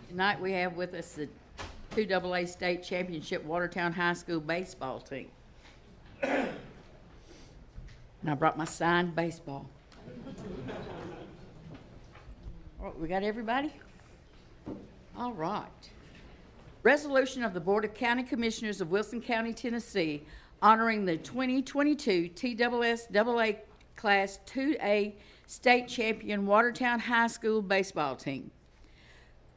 Tonight we have with us the 2AA State Championship Watertown High School baseball team. And I brought my signed baseball. All right, we got everybody? All right. Resolution of the Board of County Commissioners of Wilson County, Tennessee, honoring the 2022 TSSAA Class 2A State Champion Watertown High School baseball team.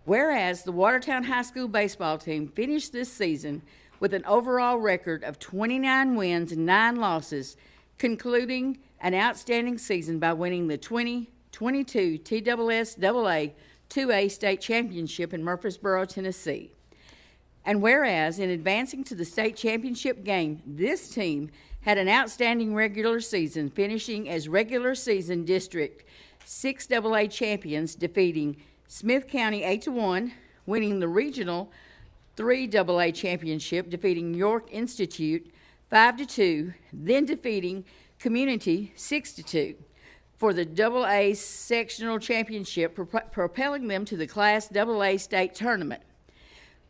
Whereas the Watertown High School baseball team finished this season with an overall record of 29 wins and 9 losses, concluding an outstanding season by winning the 2022 TSSAA 2A State Championship in Murfreesboro, Tennessee. And whereas in advancing to the state championship game, this team had an outstanding regular season, finishing as regular season District 6AA champions, defeating Smith County 8-1, winning the regional 3AA championship, defeating York Institute 5-2, then defeating Community 6-2 for the AA sectional championship, propelling them to the Class AA state tournament,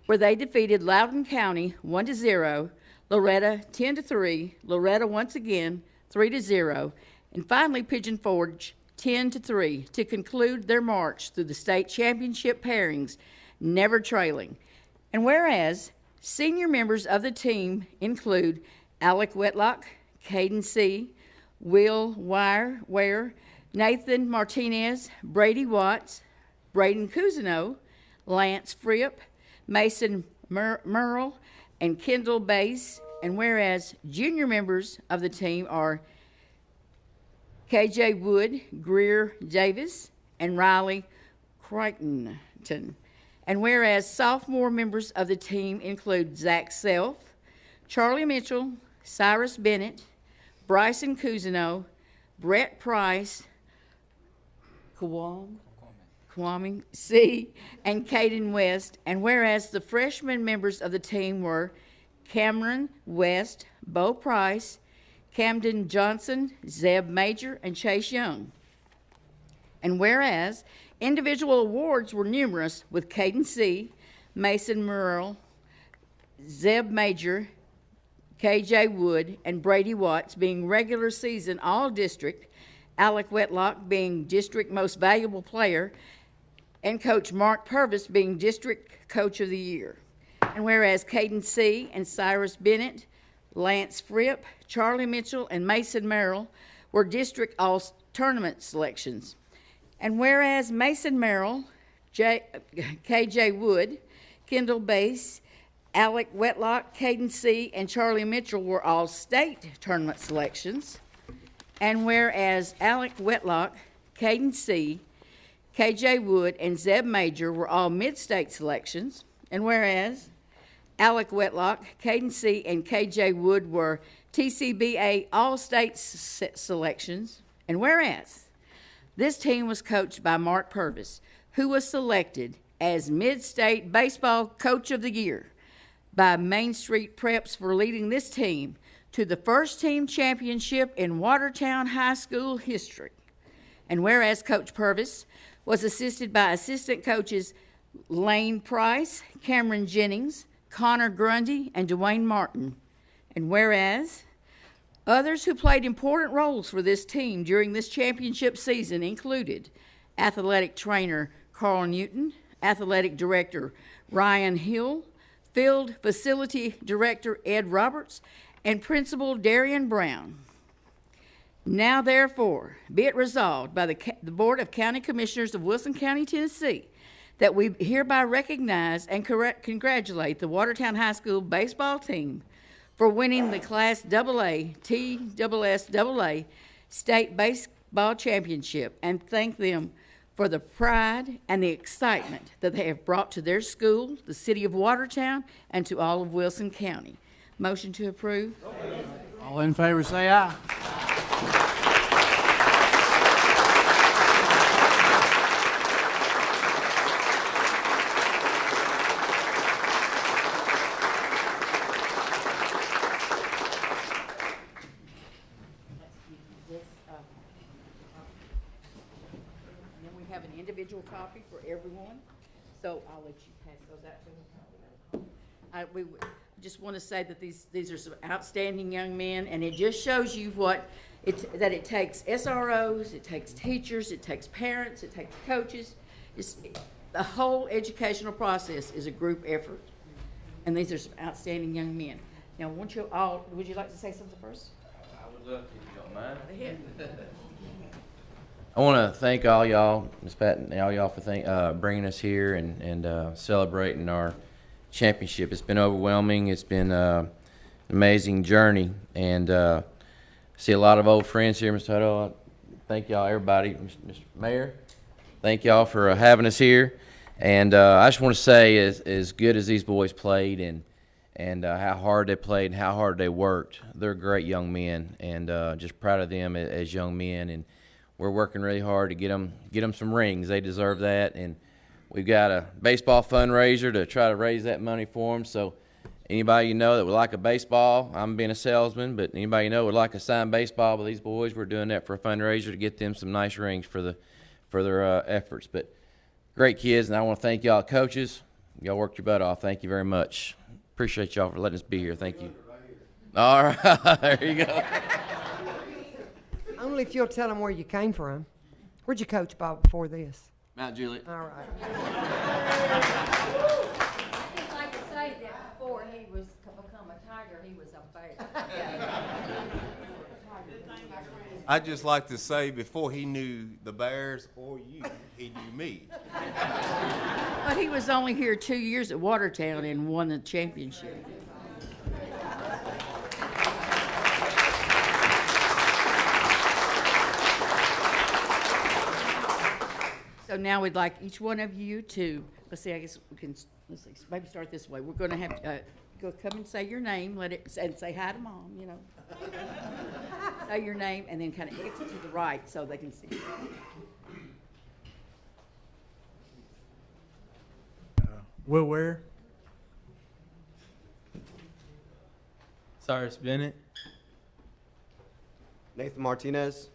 where they defeated Loudoun County 1-0, Loretta 10-3, Loretta once again 3-0, and finally Pigeon Forge 10-3 to conclude their march through the state championship pairings, never trailing. And whereas senior members of the team include Alec Whitlock, Caden C., Will Ware, Nathan Martinez, Brady Watts, Braden Cousineau, Lance Fripp, Mason Merle, and Kendall Bass. And whereas junior members of the team are KJ Wood, Greer Davis, and Riley Crichton. And whereas sophomore members of the team include Zach Self, Charlie Mitchell, Cyrus Bennett, Bryson Cousineau, Brett Price, Kwame C., and Caden West. And whereas the freshman members of the team were Cameron West, Bo Price, Camden Johnson, Zeb Major, and Chase Young. And whereas individual awards were numerous, with Caden C., Mason Murrell, Zeb Major, KJ Wood, and Brady Watts being regular season all-district, Alec Whitlock being district most valuable player, and Coach Mark Purvis being district coach of the year. And whereas Caden C. and Cyrus Bennett, Lance Fripp, Charlie Mitchell, and Mason Merrill were district all-tournament selections. And whereas Mason Merrill, KJ Wood, Kendall Bass, Alec Whitlock, Caden C., and Charlie Mitchell were all state tournament selections. And whereas Alec Whitlock, Caden C., KJ Wood, and Zeb Major were all mid-state selections. And whereas Alec Whitlock, Caden C., and KJ Wood were TCBA all-state selections. And whereas this team was coached by Mark Purvis, who was selected as Mid-State Baseball Coach of the Year by Main Street Preps for leading this team to the first team championship in Watertown High School history. And whereas Coach Purvis was assisted by assistant coaches Lane Price, Cameron Jennings, Connor Grundy, and Dwayne Martin. And whereas others who played important roles for this team during this championship season included athletic trainer Carl Newton, athletic director Ryan Hill, field facility director Ed Roberts, and principal Darian Brown. Now, therefore, be it resolved by the Board of County Commissioners of Wilson County, Tennessee, that we hereby recognize and congratulate the Watertown High School baseball team for winning the Class AA TSSAA State Baseball Championship, and thank them for the pride and the excitement that they have brought to their school, the city of Watertown, and to all of Wilson County. Motion to approve. All in favor say aye. And then we have an individual copy for everyone. So I'll let you pass those out to them. We just want to say that these are some outstanding young men, and it just shows you that it takes SROs, it takes teachers, it takes parents, it takes coaches. The whole educational process is a group effort, and these are some outstanding young men. Now, would you like to say something first? I would love to, if you don't mind. Go ahead. I want to thank all y'all, Ms. Pat, and all y'all for bringing us here and celebrating our championship. It's been overwhelming. It's been an amazing journey, and I see a lot of old friends here, Mr. Hutto. Thank y'all, everybody. Mr. Mayor, thank y'all for having us here. And I just want to say, as good as these boys played and how hard they played and how hard they worked, they're great young men, and just proud of them as young men. And we're working really hard to get them some rings. They deserve that. And we've got a baseball fundraiser to try to raise that money for them. So anybody you know that would like a baseball, I'm being a salesman, but anybody you know would like a signed baseball with these boys, we're doing that for a fundraiser to get them some nice rings for their efforts. But great kids, and I want to thank y'all coaches. Y'all worked your butt off. Thank you very much. Appreciate y'all for letting us be here. Thank you. All right, there you go. Only if you'll tell them where you came from. Where'd you coach, Bob, before this? Mount Juliet. All right. I'd just like to say that before he was become a Tiger, he was a Bear. I'd just like to say, before he knew the Bears or you, he knew me. But he was only here 2 years at Watertown and won the championship. So now we'd like each one of you to, let's see, I guess we can, let's see, maybe start this way. We're going to have to come and say your name, and say hi to Mom, you know. Say your name, and then kind of exit to the right so they can see. Will Ware, Cyrus Bennett, Nathan Martinez,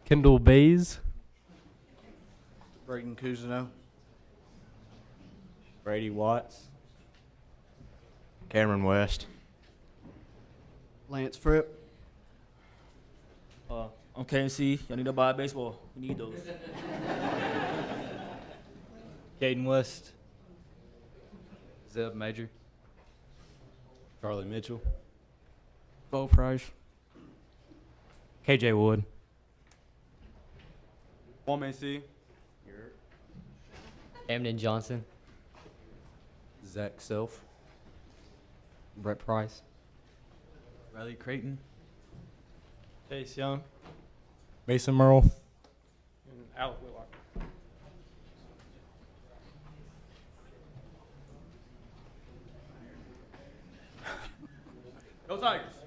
Kendall Bays, Braden Cousineau, Brady Watts, Cameron West. Lance Fripp, I'm KMC. Y'all need to buy a baseball. We need those. Caden West, Zeb Major, Charlie Mitchell, Bo Price, KJ Wood. Kwame C, Amden Johnson, Zach Self, Brett Price, Riley Creighton, Chase Young, Mason Merle, and Alec Whitlock. Go Tigers!